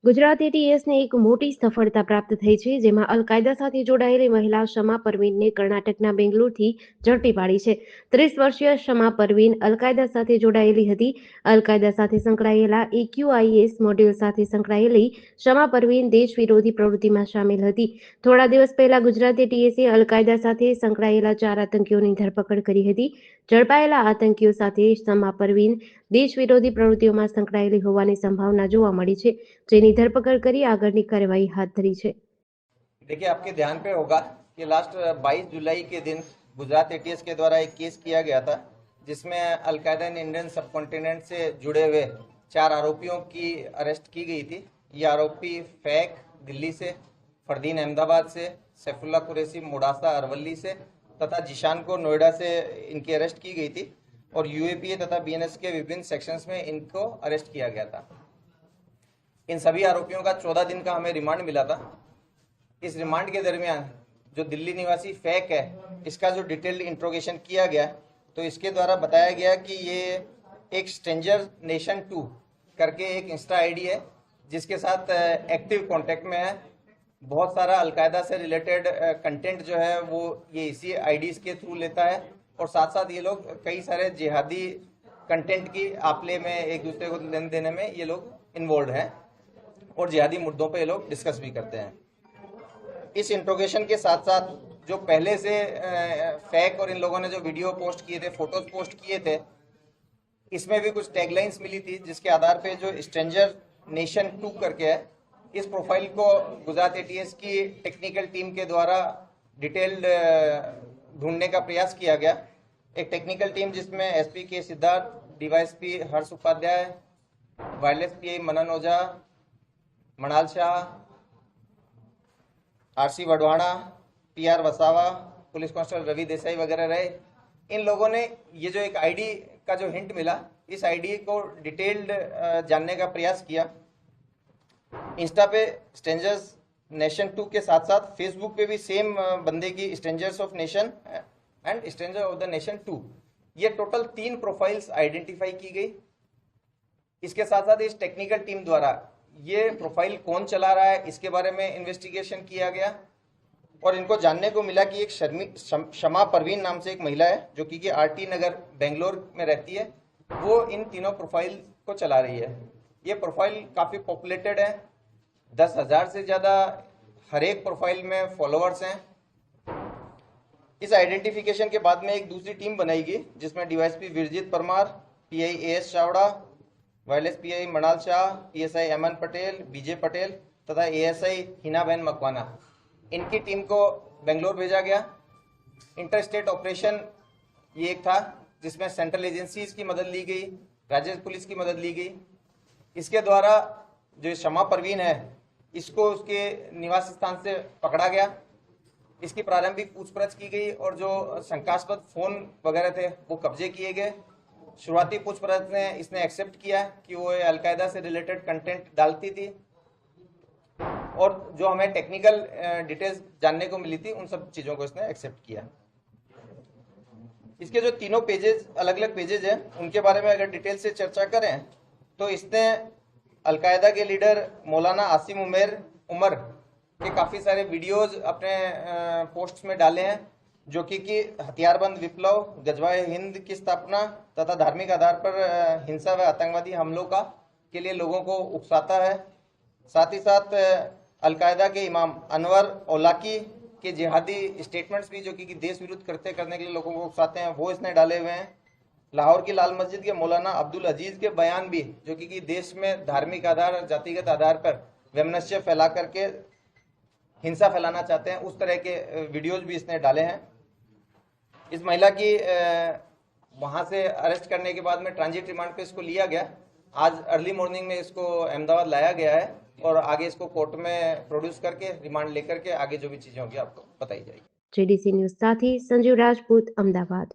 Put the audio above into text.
ગુજરાત એટીએસને એક મોટી સફળતા પ્રાપ્ત થઈ છે, જેમાં અલ-કાયદા સાથે જોડાયેલી મહિલા શમા પરવીનને કર્ણાટકના બેંગ્લોરથી ઝડપી પાડી છે. 30 વર્ષીય શમા પરવીન અલ-કાયદા સાથે જોડાયેલી હતી. અલ-કાયદા સાથે સંકળાયેલા એક્યુઆઈએસ મોડ્યુલ સાથે સંકળાયેલી શમા પરવીન દેશ વિરોધી પ્રવૃત્તિમાં સામેલ હતી. થોડા દિવસ પહેલા ગુજરાત એટીએસે અલ-કાયદા સાથે સંકળાયેલા 4 આતંકીઓની ધરપકડ કરી હતી. ઝડપાયેલા આતંકીઓ સાથે શમા પરવીન દેશ વિરોધી પ્રવૃત્તિઓમાં સંકળાયેલી હોવાની સંભાવના જોવા મળી છે, જેની धरपकड़ કરી આગળની કાર્યવાહી હાથ ધરી છે। देखिए, आपके ध्यान पे होगा कि लास्ट 22 जुलाई के दिन गुजरात एटीएस के द्वारा एक केस किया गया था, जिसमें अलकायदा एंड इंडियन सबकॉन्टिनेंट से जुड़े हुए 4 आरोपियों की अरेस्ट की गई थी। ये आरोपी फैक दिल्ली से, फरदीन अहमदाबाद से, सैफुल्ला कुरैशी मुडासा अरवली से तथा जिशान को नोएडा से इनकी अरेस्ट की गई थी और यूएपीए तथा बीएनएस के विभिन्न सेक्शंस में इनको अरेस्ट किया गया था। इन सभी आरोपियों का 14 दिन का हमें रिमांड मिला था। इस रिमांड के दरमियान जो दिल्ली निवासी फैक है, इसका जो डिटेल्ड इंट्रोगेशन किया गया, तो इसके द्वारा बताया गया कि ये एक स्ट्रेंजर नेशन 2 करके एक इंस्टा आईडी है, जिसके साथ एक्टिव कांटेक्ट में है। बहुत सारा अलकायदा से रिलेटेड कंटेंट जो है वो ये इसी आईडीज के थ्रू लेता है और साथ साथ ये लोग कई सारे जिहादी कंटेंट की आपले में एक दूसरे को लेन देने में ये लोग इन्वॉल्व हैं और जिहादी मुद्दों पे ये लोग डिस्कस भी करते हैं। इस इंट्रोगेशन के साथ साथ जो पहले से फैक और इन लोगों ने जो वीडियो पोस्ट किए थे, फोटोज पोस्ट किए थे, इसमें भी कुछ टैगलाइंस मिली थी, जिसके आधार पे जो स्ट्रेंजर नेशन 2 करके है, इस प्रोफाइल को गुजरात एटीएस की टेक्निकल टीम के द्वारा डिटेल्ड ढूंढने का प्रयास किया गया। एक टेक्निकल टीम जिसमें SP K Siddharth, DYSP Harsh Upadhyay, wireless PI Manan Ojha, Manal Shah, RC Vadvana, PR Vasava, police constable Ravi Desai वगैरह रहे। इन लोगों ने ये जो एक आईडी का जो हिंट मिला, इस आईडी को डिटेल्ड जानने का प्रयास किया। इंस्टा पे स्ट्रेंजर्स नेशन 2 के साथ साथ फेसबुक पे भी सेम बंदे की strangers of nation and stranger of the nation 2, ये टोटल 3 प्रोफाइल्स आइडेंटिफाई की गई। इसके साथ साथ इस टेक्निकल टीम द्वारा ये प्रोफाइल कौन चला रहा है, इसके बारे में इन्वेस्टिगेशन किया गया और इनको जानने को मिला कि एक शमा परवीन नाम से एक महिला है, जो कि आरटी नगर बेंगलोर में रहती है। वो इन तीनों प्रोफाइल को चला रही है। ये प्रोफाइल काफ़ी पॉपुलेटेड है, 10,000 से ज़्यादा हर एक प्रोफाइल में फॉलोअर्स हैं। इस आइडेंटिफिकेशन के बाद में एक दूसरी टीम बनाएगी, जिसमें DYSP Virjit Parmar, PI AS Chavda, wireless PI Manal Shah, PSI Aman Patel, BJ Patel तथा एएसआई हिनाबेन मकवाना, इनकी टीम को बेंगलोर भेजा गया। इंटर स्टेट ऑपरेशन ये एक था, जिसमें सेंट्रल एजेंसीज की मदद ली गई, राज्य पुलिस की मदद ली गई। इसके द्वारा जो शमा परवीन है, इसको उसके निवास स्थान से पकड़ा गया। इसकी प्रारंभिक पूछपरछ की गई और जो शंकास्पद फोन वगैरह थे वो कब्जे किए गए। शुरुआती पूछपरछ में इसने एक्सेप्ट किया कि वो अलकायदा से रिलेटेड कंटेंट डालती थी और जो हमें टेक्निकल डिटेल्स जानने को मिली थी, उन सब चीज़ों को इसने एक्सेप्ट किया। इसके जो तीनों पेजेस, अलग अलग पेजेस हैं, उनके बारे में अगर डिटेल से चर्चा करें तो इसने अलकायदा के लीडर मौलाना आसिम उमर के काफ़ी सारे वीडियोस अपने पोस्ट्स में डाले हैं, जो कि हथियारबंद विप्लव, गजवाए हिंद की स्थापना तथा धार्मिक आधार पर हिंसा व आतंकवादी हमलों के लिए लोगों को उकसाता है। साथ ही साथ अलकायदा के इमाम अनवर औलाकी के जिहादी स्टेटमेंट्स भी, जो कि देश विरुद्ध कृत्य करने के लिए लोगों को उकसाते हैं, वो इसने डाले हुए हैं। लाहौर की लाल मस्जिद के मौलाना अब्दुल अजीज के बयान भी, जो कि देश में धार्मिक आधार, जातिगत आधार पर वैमनस्य फैला करके हिंसा फैलाना चाहते हैं, उस तरह के वीडियोज भी इसने डाले हैं। इस महिला की वहाँ से अरेस्ट करने के बाद में ट्रांजिट रिमांड पे इसको लिया गया। आज अर्ली मॉर्निंग में इसको अहमदाबाद लाया गया है और आगे इसको कोर्ट में प्रोड्यूस करके रिमांड लेकर के आगे जो भी चीज़ें होंगी आपको बताई जाएगी। जेडीसी न्यूज़ साथी संजीव राजपूत, अहमदाबाद।